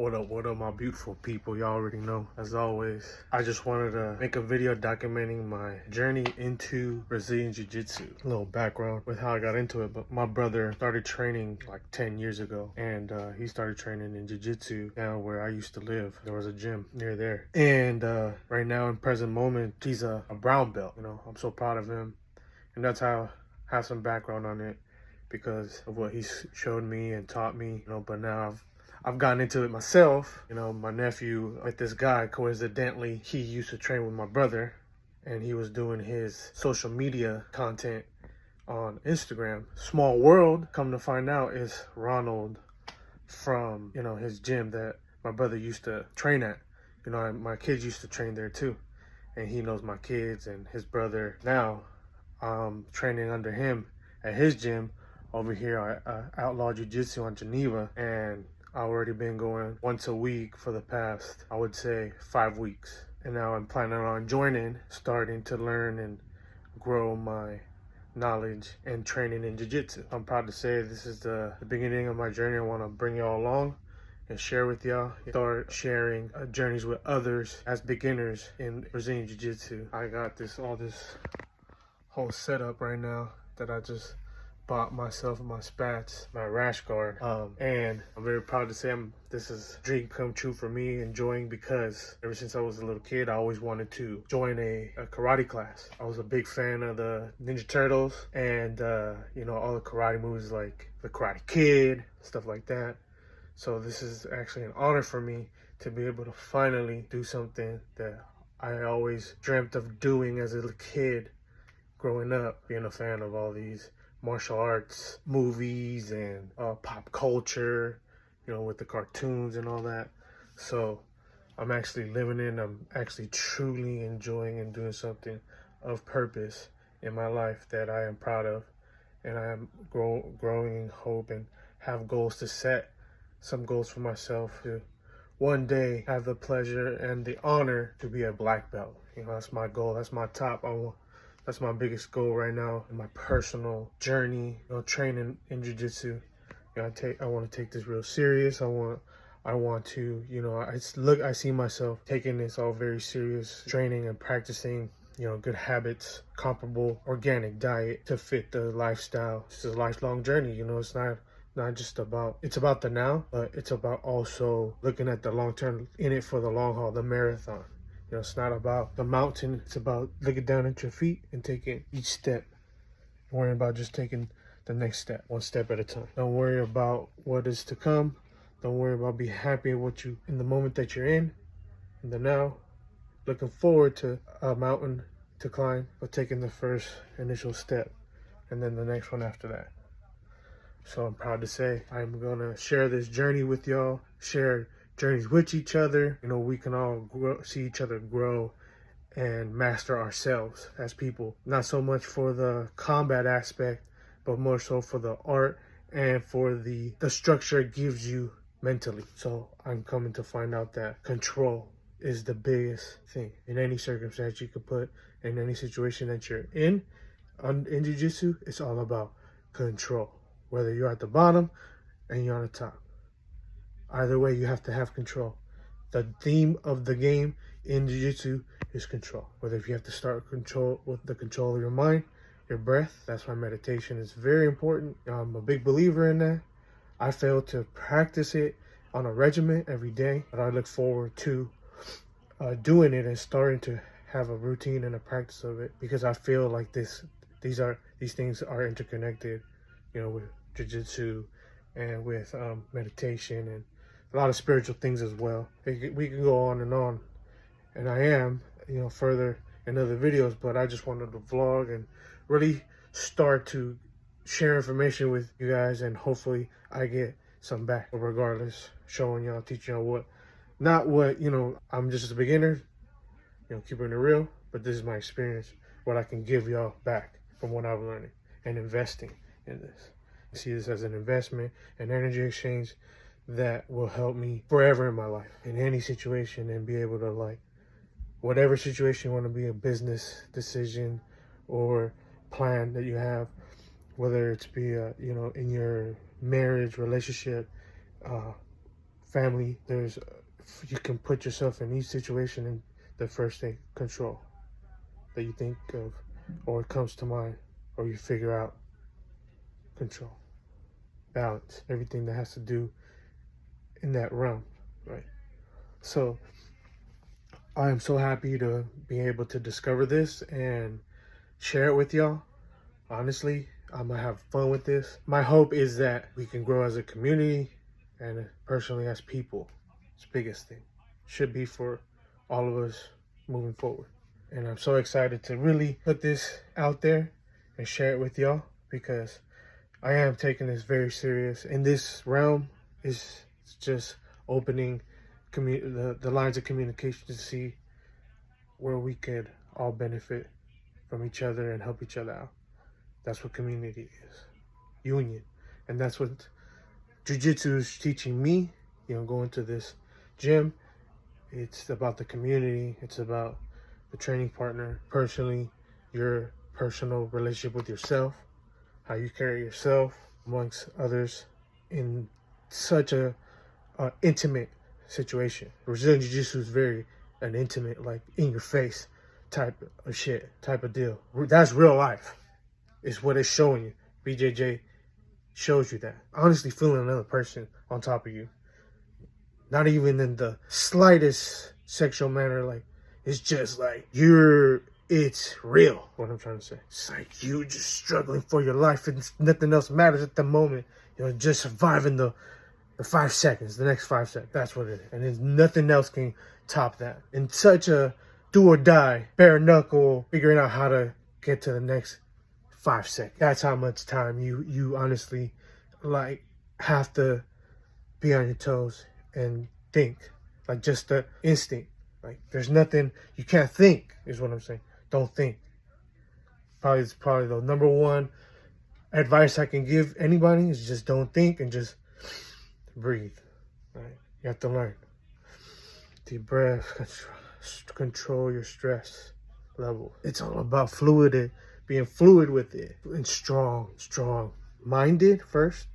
What up, my beautiful people? Y'all already know, as always. I just wanted to make a video documenting my journey into Brazilian Jui Jitsu. A little background with how I got into it, but my brother started training like 10 years ago, and he started training in Jiu Jitsu down where I used to live. There was a gym near there. And right now, in present moment, he's a brown belt. You know, I'm so proud of him. And that's how I have some background on it because of what he showed me and taught me, you know, but now I've gotten into it myself. You know, my nephew met this guy, coincidentally, he used to train with my brother and he was doing his social media content on Instagram. Small world, come to find out, is Ronald from, you know, his gym that my brother used to train at. You know, my kids used to train there too. And he knows my kids and his brother. Now I'm training under him at his gym over here at Outlaw Jiu Jitsu on Geneva, and I've already been going once a week for the past, I would say, 5 weeks. And now I'm planning on joining, starting to learn and grow my knowledge and training in jiu-jitsu. I'm proud to say this is the beginning of my journey. I want to bring y'all along and share with y'all. Start sharing journeys with others as beginners in Brazilian Jiu-Jitsu. I got all this whole setup right now that I just bought myself my spats, my rash guard, and I'm very proud to say this is a dream come true for me, enjoying, because ever since I was a little kid I always wanted to join a karate class. I was a big fan of the Ninja Turtles and you know, all the karate movies like the Karate Kid, stuff like that. So this is actually an honor for me to be able to finally do something that I always dreamt of doing as a kid growing up, being a fan of all these martial arts movies and pop culture, you know, with the cartoons and all that. So I'm actually I'm actually truly enjoying and doing something of purpose in my life that I am proud of, and I am growing in hope and have goals to set some goals for myself to one day have the pleasure and the honor to be a black belt. You know, that's my goal. That's my top. That's my biggest goal right now in my personal journey, you know, training in jiu-jitsu. You know, I want to take this real serious. I want to, you know, I see myself taking this all very serious, training and practicing, you know, good habits, comparable organic diet to fit the lifestyle. It's a lifelong journey, you know. It's not just about, it's about the now, but it's about also looking at the long term, in it for the long haul, the marathon. You know, it's not about the mountain. It's about looking down at your feet and taking each step. Worrying about just taking the next step, one step at a time. Don't worry about what is to come. Don't worry about being happy in the moment that you're in the now. Looking forward to a mountain to climb, but taking the first initial step and then the next one after that. So I'm proud to say I'm gonna share this journey with y'all, share journeys with each other. You know, we can all see each other grow and master ourselves as people. Not so much for the combat aspect, but more so for the art and for the structure it gives you mentally. So I'm coming to find out that control is the biggest thing in any circumstance you could put in any situation that you're in jiu-jitsu. It's all about control, whether you're at the bottom and you're on the top. Either way, you have to have control. The theme of the game in jiu-jitsu is control. Whether if you have to start with the control of your mind, your breath. That's why meditation is very important. I'm a big believer in that. I fail to practice it on a regimen every day, but I look forward to doing it and starting to have a routine and a practice of it, because I feel like these things are interconnected, you know, with jiu-jitsu and with meditation and a lot of spiritual things as well. We can go on, and I am, you know, further in other videos, but I just wanted to vlog and really start to share information with you guys, and hopefully I get some back. But regardless, showing y'all, teaching y'all not what, you know, I'm just a beginner, you know, keeping it real, but this is my experience, what I can give y'all back from what I'm learning and investing in this. I see this as an investment, an energy exchange that will help me forever in my life, in any situation, and be able to, like, whatever situation you want to be, a business decision or plan that you have, whether it's be, you know, in your marriage, relationship, family, you can put yourself in each situation, and the first thing, control, that you think of or it comes to mind or you figure out, control, balance, everything that has to do in that realm, right? So I am so happy to be able to discover this and share it with y'all. Honestly, I'm gonna have fun with this. My hope is that we can grow as a community and personally as people. It's the biggest thing. Should be for all of us moving forward. And I'm so excited to really put this out there and share it with y'all, because I am taking this very serious. In this realm, it's just opening the lines of communication to see where we could all benefit from each other and help each other out. That's what community is, union. And that's what jiu-jitsu is teaching me, going to this gym. It's about the community. It's about the training partner, personally, your personal relationship with yourself, how you carry yourself amongst others in such a intimate situation. Brazilian Jiu-Jitsu is very an intimate, like in your face type of shit, type of deal. That's real life. Is what it's showing you. BJJ shows you that. Honestly, feeling another person on top of you. Not even in the slightest sexual manner. Like, it's just like, it's real. What I'm trying to say. It's like you just struggling for your life and nothing else matters at the moment. Just surviving the 5 seconds, the next 5 seconds. That's what it is. And then nothing else can top that. In such a do or die, bare knuckle, figuring out how to get to the next 5 seconds. That's how much time you honestly have to be on your toes and think. Like, just the instinct. Like, there's nothing you can't think, is what I'm saying. Don't think. It's probably the number one advice I can give anybody is just don't think and just breathe. Right? You have to learn. Deep breath, control your stress level. It's all about being fluid with it, and strong minded first,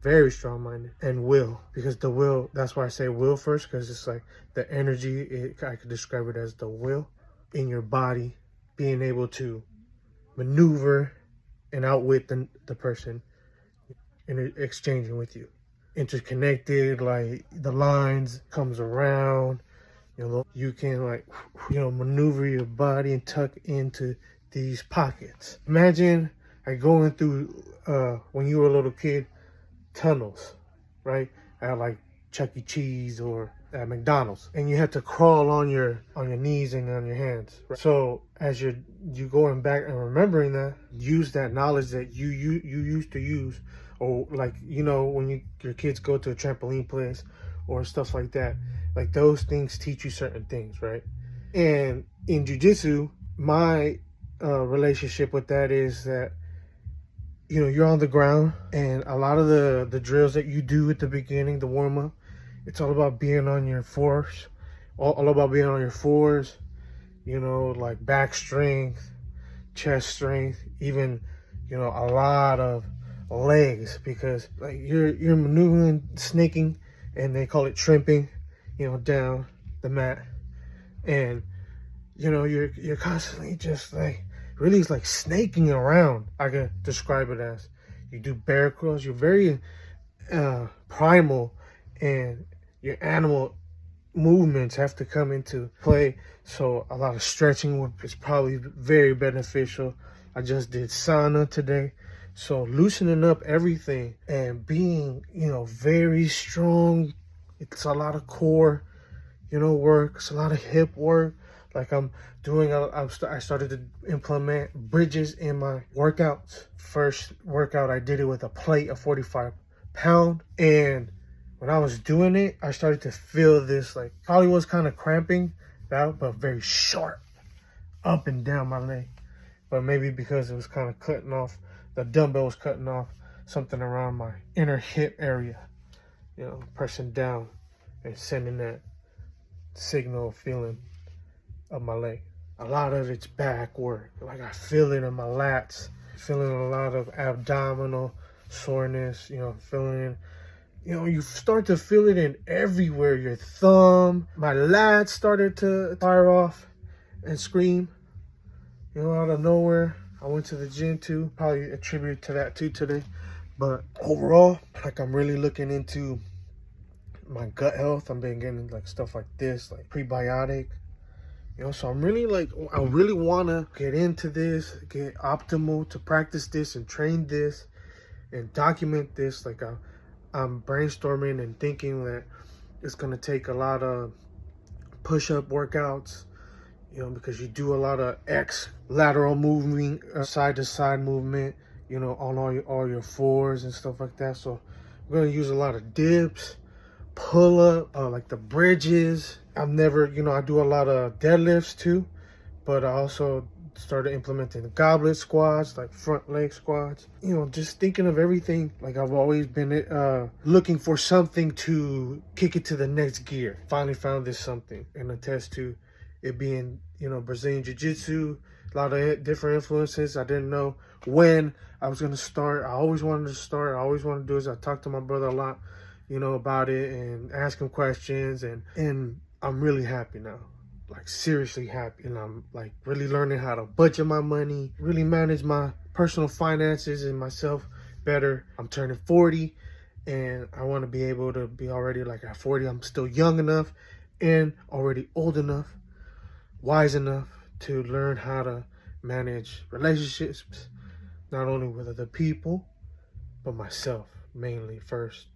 very strong minded, and will, because the will, that's why I say will first, because it's like the energy, I could describe it as the will in your body, being able to maneuver and outwit the person and exchanging with you, interconnected, like the lines comes around, you can maneuver your body and tuck into these pockets. Imagine going through when you were a little kid, tunnels, right? At like Chuck E. Cheese or at McDonald's, and you had to crawl on your knees and on your hands. Right? So as you going back and remembering that, use that knowledge that you used to use, or like when your kids go to a trampoline place or stuff like that. Like, those things teach you certain things, right? And in jiu-jitsu, my relationship with that is that you're on the ground, and a lot of the drills that you do at the beginning, the warm-up, it's all about being on your fours, all about being on your fours, like back strength, chest strength, even a lot of legs, because like you're maneuvering, snaking, and they call it trimping, down the mat, and you're constantly just like, really, it's like snaking around. I can describe it as, you do bear crawls. You're very primal, and your animal movements have to come into play. So a lot of stretching is probably very beneficial. I just did sauna today. So loosening up everything and being, very strong. It's a lot of core, work. It's a lot of hip work. Like, I started to implement bridges in my workouts. First workout, I did it with a plate of 45 pound. And when I was doing it, I started to feel this, like, probably was kind of cramping out, but very sharp up and down my leg. But maybe because it was kind of cutting off, the dumbbell was cutting off something around my inner hip area, pressing down and sending that signal feeling of my leg. A lot of it's back work. Like, I feel it in my lats, feeling a lot of abdominal soreness, feeling You know, you start to feel it in everywhere. Your thumb, my lats started to fire off and scream, you know, out of nowhere. I went to the gym too, probably attribute to that too today. But overall, like, I'm really looking into my gut health. I've been getting like stuff like this, like prebiotic, you know, so I'm really like, I really want to get into this, get optimal to practice this and train this and document this. Like, I'm brainstorming and thinking that it's going to take a lot of push-up workouts, you know, because you do a lot of lateral moving, side to side movement, you know, on all your fours and stuff like that. So I'm going to use a lot of dips, pull up, like the bridges. I've never, you know, I do a lot of deadlifts too, but I also started implementing goblet squats, like front leg squats. You know, just thinking of everything. Like, I've always been looking for something to kick it to the next gear. Finally found this something, and attest to it being, you know, Brazilian Jui Jitsu. A lot of different influences. I didn't know when I was gonna start. I always wanted to start. I always wanted to do this. I talked to my brother a lot, you know, about it and ask him questions, and I'm really happy now. Like, seriously happy. And I'm like really learning how to budget my money, really manage my personal finances and myself better. I'm turning 40, and I want to be able to be already, like, at 40, I'm still young enough and already old enough, wise enough to learn how to manage relationships, not only with other people, but myself mainly first.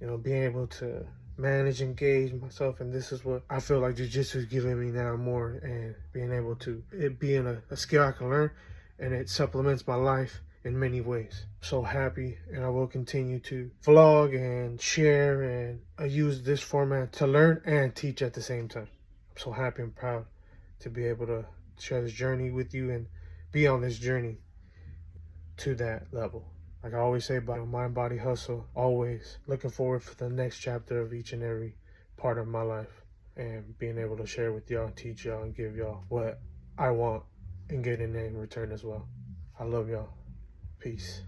You know, being able to manage, engage myself, and this is what I feel like jiu-jitsu is giving me now more, and being able to, it being a skill I can learn, and it supplements my life in many ways. I'm so happy, and I will continue to vlog and share, and I use this format to learn and teach at the same time. I'm so happy and proud to be able to share this journey with you and be on this journey to that level. Like I always say about mind, body, hustle, always looking forward for the next chapter of each and every part of my life, and being able to share with y'all, teach y'all, and give y'all what I want and get in return as well. I love y'all. Peace.